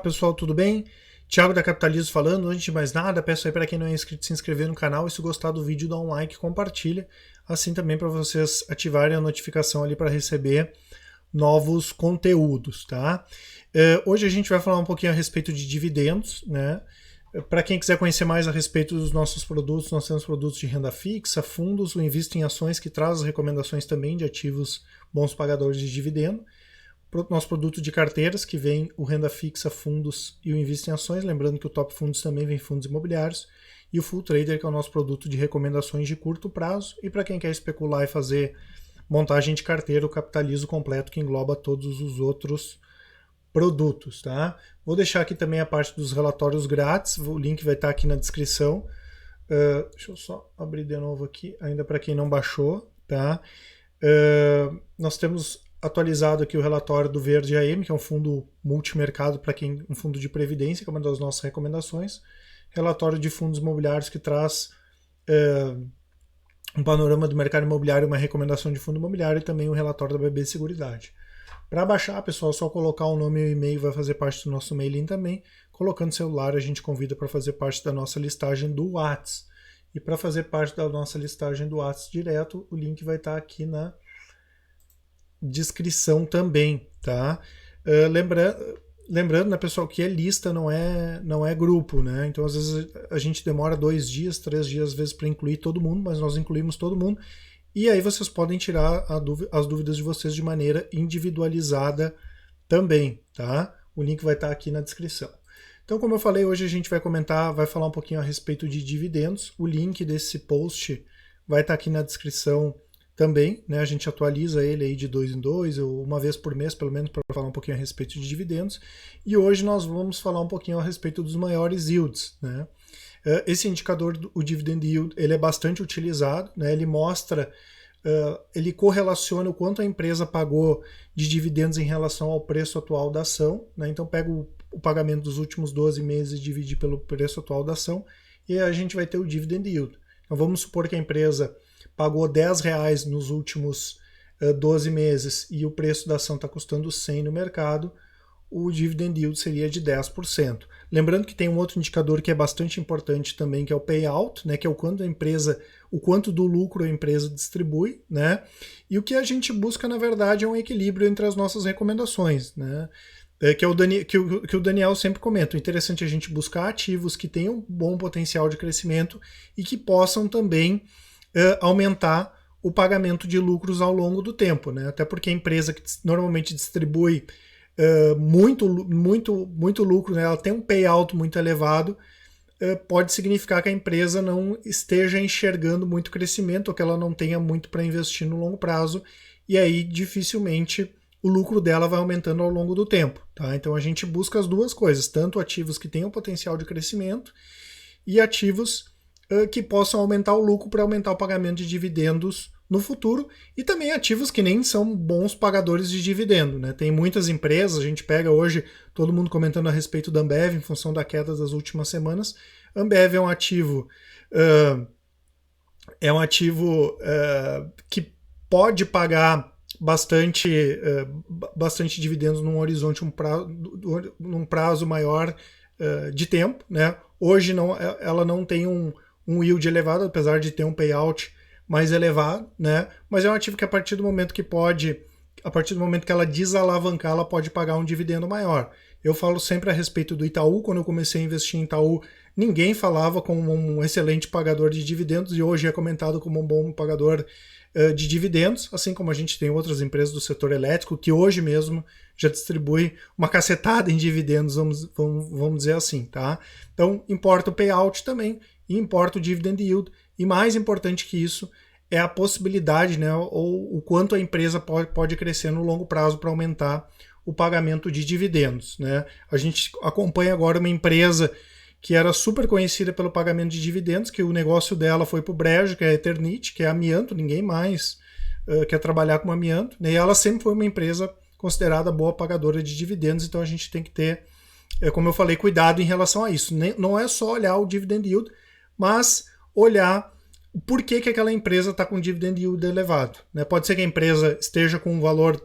pessoal, tudo bem? Thiago da Capitalismo falando. Antes de mais nada, peço aí para quem não é inscrito se inscrever no canal e se gostar do vídeo dá um like e compartilha. Assim também para vocês ativarem a notificação ali para receber novos conteúdos, tá? Hoje a gente vai falar um pouquinho a respeito de dividendos, né? Para quem quiser conhecer mais a respeito dos nossos produtos, nós temos produtos de renda fixa, fundos, o Invista em Ações, que traz as recomendações também de ativos bons pagadores de dividendo. Nosso produto de carteiras, que vem o renda fixa, fundos e o Invista em Ações, lembrando que o Top Fundos também vem fundos imobiliários, e o Full Trader, que é o nosso produto de recomendações de curto prazo, e para quem quer especular e fazer montagem de carteira, o Capitalizo completo, que engloba todos os outros produtos, tá? Vou deixar aqui também a parte dos relatórios grátis, o link vai estar aqui na descrição. Deixa eu só abrir de novo aqui, ainda para quem não baixou, tá? Nós temos atualizado aqui o relatório do Verde AM, que é um fundo multimercado para quem, um fundo de previdência, que é uma das nossas recomendações. Relatório de fundos imobiliários que traz um panorama do mercado imobiliário, uma recomendação de fundo imobiliário e também o relatório da BB Seguridade. Para baixar, pessoal, é só colocar o nome e o e-mail, vai fazer parte do nosso mailing também. Colocando celular, a gente convida para fazer parte da nossa listagem do Whats. E para fazer parte da nossa listagem do Whats direto, o link vai estar aqui na descrição também, tá? Lembrando, né, pessoal, que é lista, não é grupo, né? Então, às vezes, a gente demora 2 dias, 3 dias, às vezes, para incluir todo mundo, mas nós incluímos todo mundo. E aí vocês podem tirar as dúvidas de vocês de maneira individualizada também, tá? O link vai estar aqui na descrição. Então, como eu falei, hoje a gente vai falar um pouquinho a respeito de dividendos. O link desse post vai estar aqui na descrição também, né? A gente atualiza ele aí de 2 em 2, ou uma vez por mês, pelo menos, para falar um pouquinho a respeito de dividendos. E hoje nós vamos falar um pouquinho a respeito dos maiores yields, né? Esse indicador, o Dividend Yield, ele é bastante utilizado, né? Ele mostra, ele correlaciona o quanto a empresa pagou de dividendos em relação ao preço atual da ação, né? Então pega o pagamento dos últimos 12 meses e divide pelo preço atual da ação e a gente vai ter o Dividend Yield. Então vamos supor que a empresa pagou R$10 nos últimos 12 meses e o preço da ação está custando 100 no mercado, o dividend yield seria de 10%. Lembrando que tem um outro indicador que é bastante importante também, que é o payout, né, que é o quanto do lucro a empresa distribui, né? E o que a gente busca, na verdade, é um equilíbrio entre as nossas recomendações, né? Que o Daniel sempre comenta. O interessante é a gente buscar ativos que tenham bom potencial de crescimento e que possam também aumentar o pagamento de lucros ao longo do tempo, né? Até porque a empresa que normalmente distribui muito lucro, né? Ela tem um payout muito elevado, pode significar que a empresa não esteja enxergando muito crescimento ou que ela não tenha muito para investir no longo prazo e aí dificilmente o lucro dela vai aumentando ao longo do tempo, tá? Então a gente busca as duas coisas, tanto ativos que tenham potencial de crescimento e ativos que possam aumentar o lucro para aumentar o pagamento de dividendos no futuro, e também ativos que nem são bons pagadores de dividendo, né? Tem muitas empresas, a gente pega hoje todo mundo comentando a respeito da Ambev em função da queda das últimas semanas. Ambev é um ativo que pode pagar bastante dividendos num horizonte, num prazo maior de tempo, né? Hoje ela não tem um yield elevado, apesar de ter um payout mais elevado, né? Mas é um ativo que a partir do momento que ela desalavancar, ela pode pagar um dividendo maior. Eu falo sempre a respeito do Itaú. Quando eu comecei a investir em Itaú, ninguém falava como um excelente pagador de dividendos e hoje é comentado como um bom pagador de dividendos, assim como a gente tem outras empresas do setor elétrico que hoje mesmo já distribui uma cacetada em dividendos, vamos dizer assim, tá? Então importa o payout também e importa o dividend yield, e mais importante que isso é a possibilidade, né, ou o quanto a empresa pode crescer no longo prazo para aumentar o pagamento de dividendos, né? A gente acompanha agora uma empresa que era super conhecida pelo pagamento de dividendos, que o negócio dela foi para o brejo, que é a Eternit, que é amianto, ninguém mais quer trabalhar com amianto, né? E ela sempre foi uma empresa considerada boa pagadora de dividendos, então a gente tem que ter, como eu falei, cuidado em relação a isso. Não é só olhar o dividend yield, mas olhar por que aquela empresa está com dividend yield elevado, né? Pode ser que a empresa esteja com um valor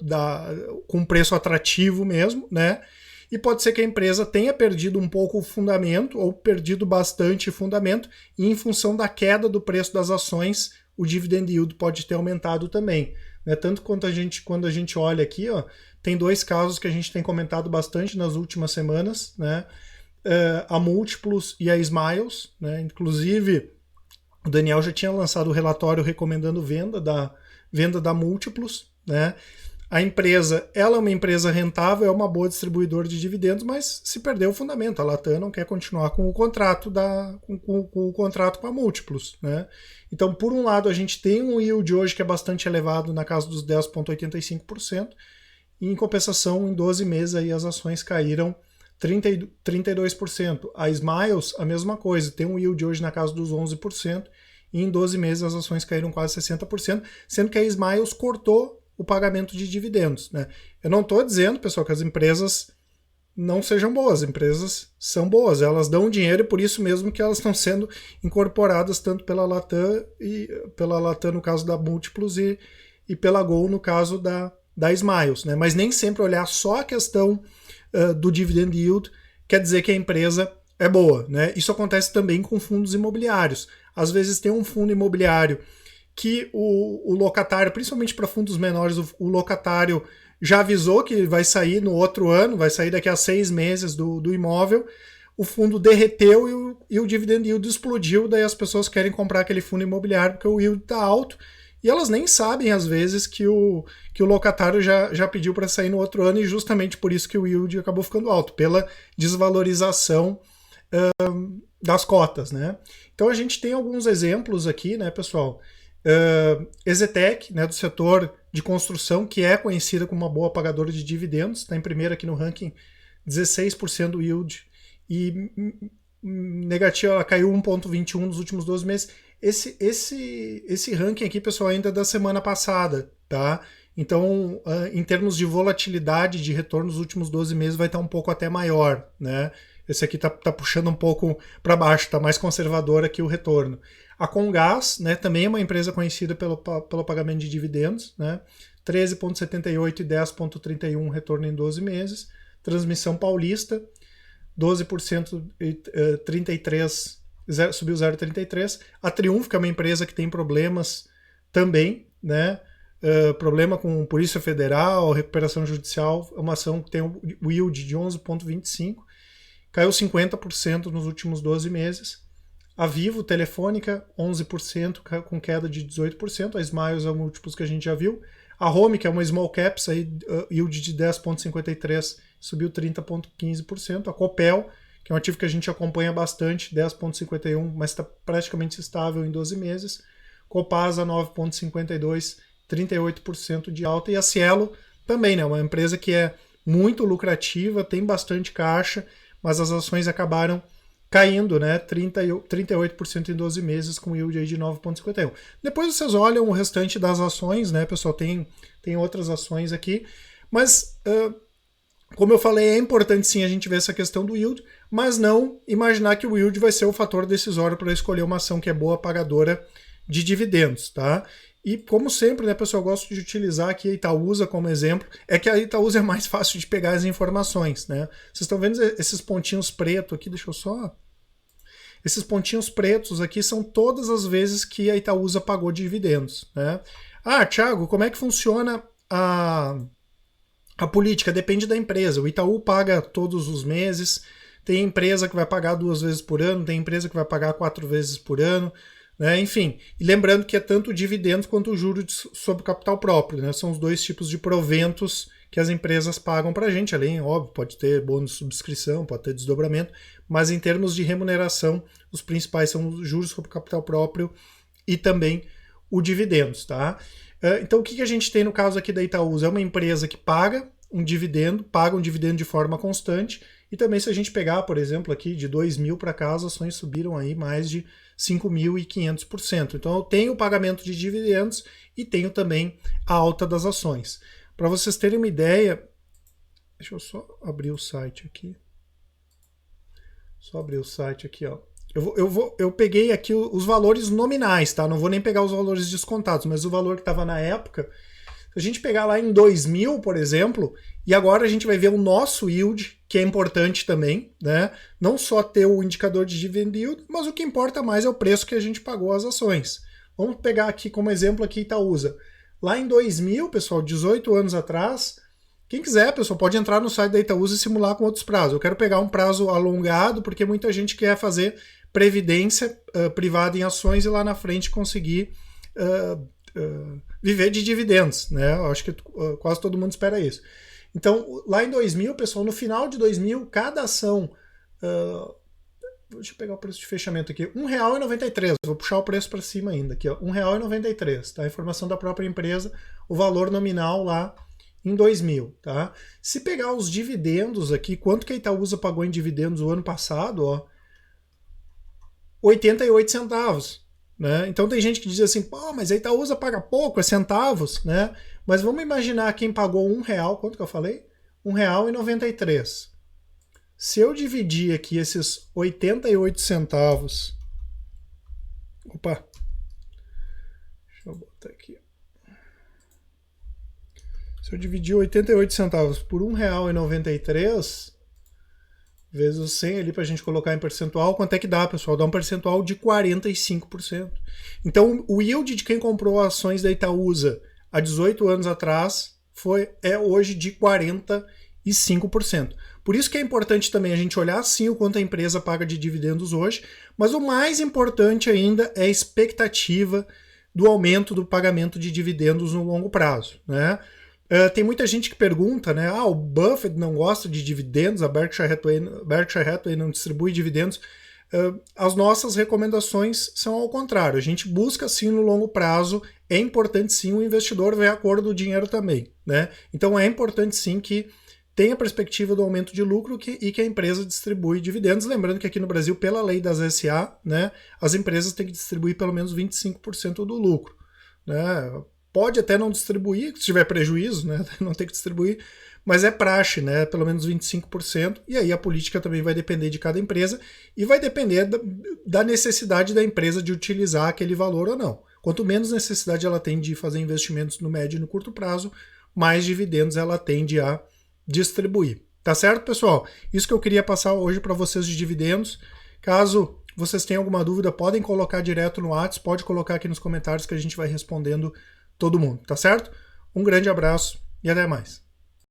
com um preço atrativo mesmo, né? e pode ser que a empresa tenha perdido um pouco o fundamento ou perdido bastante fundamento, e em função da queda do preço das ações, o dividend yield pode ter aumentado também. Né? Tanto quando a gente olha aqui, ó, tem dois casos que a gente tem comentado bastante nas últimas semanas, né? A Múltiplos e a Smiles, né? Inclusive, o Daniel já tinha lançado o relatório recomendando venda da Múltiplos, né? A empresa, ela é uma empresa rentável, é uma boa distribuidora de dividendos, mas se perdeu o fundamento. A Latam não quer continuar com o contrato com o contrato com a Múltiplos, né? Então, por um lado, a gente tem um yield hoje que é bastante elevado, na casa dos 10,85%, e em compensação, em 12 meses aí as ações caíram 32%. A Smiles, a mesma coisa, tem um yield hoje na casa dos 11%, e em 12 meses as ações caíram quase 60%, sendo que a Smiles cortou o pagamento de dividendos. Né? Eu não estou dizendo, pessoal, que as empresas não sejam boas. As empresas são boas, elas dão dinheiro e por isso mesmo que elas estão sendo incorporadas tanto pela Latam, no caso da Múltiplos, e pela Gol no caso da Smiles. Né? Mas nem sempre olhar só a questão do dividend yield quer dizer que a empresa é boa. Né? Isso acontece também com fundos imobiliários. Às vezes tem um fundo imobiliário que o locatário, principalmente para fundos menores, o locatário já avisou que vai sair no outro ano, vai sair daqui a 6 meses do imóvel, o fundo derreteu e o dividend yield explodiu, daí as pessoas querem comprar aquele fundo imobiliário porque o yield está alto, e elas nem sabem, às vezes, que o locatário já pediu para sair no outro ano, e justamente por isso que o yield acabou ficando alto, pela desvalorização das cotas. Né? Então a gente tem alguns exemplos aqui, né, pessoal? Exetec, né, do setor de construção, que é conhecida como uma boa pagadora de dividendos, está em primeiro aqui no ranking, 16% do yield, e negativa, ela caiu 1,21 nos últimos 12 meses. Esse ranking aqui, pessoal, ainda é da semana passada, tá? Então, em termos de volatilidade de retorno nos últimos 12 meses, vai estar um pouco até maior, né? Esse aqui tá puxando um pouco para baixo, está mais conservador aqui o retorno. A Comgás, né, também é uma empresa conhecida pelo pagamento de dividendos, né, 13,78 e 10,31 retorno em 12 meses. Transmissão Paulista, 12% e 33, subiu 0,33. A Triunfo, que é uma empresa que tem problemas também, né, problema com Polícia Federal, recuperação judicial, é uma ação que tem o yield de 11,25, caiu 50% nos últimos 12 meses. A Vivo, Telefônica, 11%, com queda de 18%. A Smiles é o Múltiplos que a gente já viu. A Home, que é uma small caps, aí, yield de 10,53%, subiu 30,15%. A Copel, que é um ativo que a gente acompanha bastante, 10,51%, mas está praticamente estável em 12 meses. Copasa, 9,52%, 38% de alta. E a Cielo também, né, uma empresa que é muito lucrativa, tem bastante caixa, mas as ações acabaram caindo, né, 38% em 12 meses, com yield aí de 9,51. Depois vocês olham o restante das ações, né, pessoal, tem outras ações aqui, mas como eu falei, é importante sim a gente ver essa questão do yield, mas não imaginar que o yield vai ser o fator decisório para escolher uma ação que é boa pagadora de dividendos, tá? E como sempre, né, pessoal, eu gosto de utilizar aqui a Itaúsa como exemplo, é que a Itaúsa é mais fácil de pegar as informações, né? Vocês estão vendo esses pontinhos pretos aqui, deixa eu só... Esses pontinhos pretos aqui são todas as vezes que a Itaúsa pagou dividendos, né? Ah, Thiago, como é que funciona a política? Depende da empresa. O Itaú paga todos os meses, tem empresa que vai pagar 2 vezes por ano, tem empresa que vai pagar 4 vezes por ano, né? Enfim, e lembrando que é tanto o dividendos quanto o juros sobre capital próprio, né? São os dois tipos de proventos que as empresas pagam para a gente, além, óbvio, pode ter bônus de subscrição, pode ter desdobramento, mas em termos de remuneração, os principais são os juros sobre capital próprio e também o dividendos, tá? Então, o que a gente tem no caso aqui da Itaúsa? É uma empresa que paga um dividendo de forma constante, e também se a gente pegar, por exemplo, aqui de 2000 para cá, as ações subiram aí mais de 5.500%. Então, eu tenho o pagamento de dividendos e tenho também a alta das ações. Para vocês terem uma ideia, deixa eu só abrir o site aqui. Só abrir o site aqui, ó. Eu peguei aqui os valores nominais, tá? Não vou nem pegar os valores descontados, mas o valor que estava na época, Se a gente pegar lá em 2000, por exemplo, e agora a gente vai ver o nosso yield, que é importante também, né? Não só ter o indicador de dividend yield, mas o que importa mais é o preço que a gente pagou as ações. Vamos pegar aqui como exemplo aqui Itaúsa. Lá em 2000, pessoal, 18 anos atrás, quem quiser, pessoal, pode entrar no site da Itaúsa e simular com outros prazos. Eu quero pegar um prazo alongado, porque muita gente quer fazer previdência privada em ações e lá na frente conseguir viver de dividendos, né? Eu acho que quase todo mundo espera isso. Então, lá em 2000, pessoal, no final de 2000, cada ação... deixa eu pegar o preço de fechamento aqui. R$1,93. Vou puxar o preço para cima ainda. Aqui, ó, R$1,93. Tá? A informação da própria empresa, o valor nominal lá em 2000. Tá? Se pegar os dividendos aqui, quanto que a Itaúsa pagou em dividendos o ano passado? Ó, 88 centavos. Né? Então tem gente que diz assim, pô, mas a Itaúsa paga pouco, é centavos. Né? Mas vamos imaginar quem pagou R$1. Quanto que eu falei? R$1,93. Se eu dividir aqui esses 88 centavos... Opa! Deixa eu botar aqui. Se eu dividir 88 centavos por R$1,93, vezes 100 ali para a gente colocar em percentual, quanto é que dá, pessoal? Dá um percentual de 45%. Então, o yield de quem comprou ações da Itaúsa há 18 anos atrás é hoje de 45%. Por isso que é importante também a gente olhar sim o quanto a empresa paga de dividendos hoje, mas o mais importante ainda é a expectativa do aumento do pagamento de dividendos no longo prazo. Né? Tem muita gente que pergunta, né? O Buffett não gosta de dividendos, a Berkshire Hathaway não distribui dividendos. As nossas recomendações são ao contrário. A gente busca sim no longo prazo, é importante sim o investidor ver a cor do dinheiro também. Né? Então é importante sim que tem a perspectiva do aumento de lucro e que a empresa distribui dividendos. Lembrando que aqui no Brasil, pela lei das SA, né, as empresas têm que distribuir pelo menos 25% do lucro. Né? Pode até não distribuir, se tiver prejuízo, né, não tem que distribuir, mas é praxe, né, pelo menos 25%, e aí a política também vai depender de cada empresa e vai depender da necessidade da empresa de utilizar aquele valor ou não. Quanto menos necessidade ela tem de fazer investimentos no médio e no curto prazo, mais dividendos ela tende a distribuir. Tá certo, pessoal? Isso que eu queria passar hoje para vocês de dividendos. Caso vocês tenham alguma dúvida, podem colocar direto no WhatsApp, pode colocar aqui nos comentários que a gente vai respondendo todo mundo, tá certo? Um grande abraço e até mais.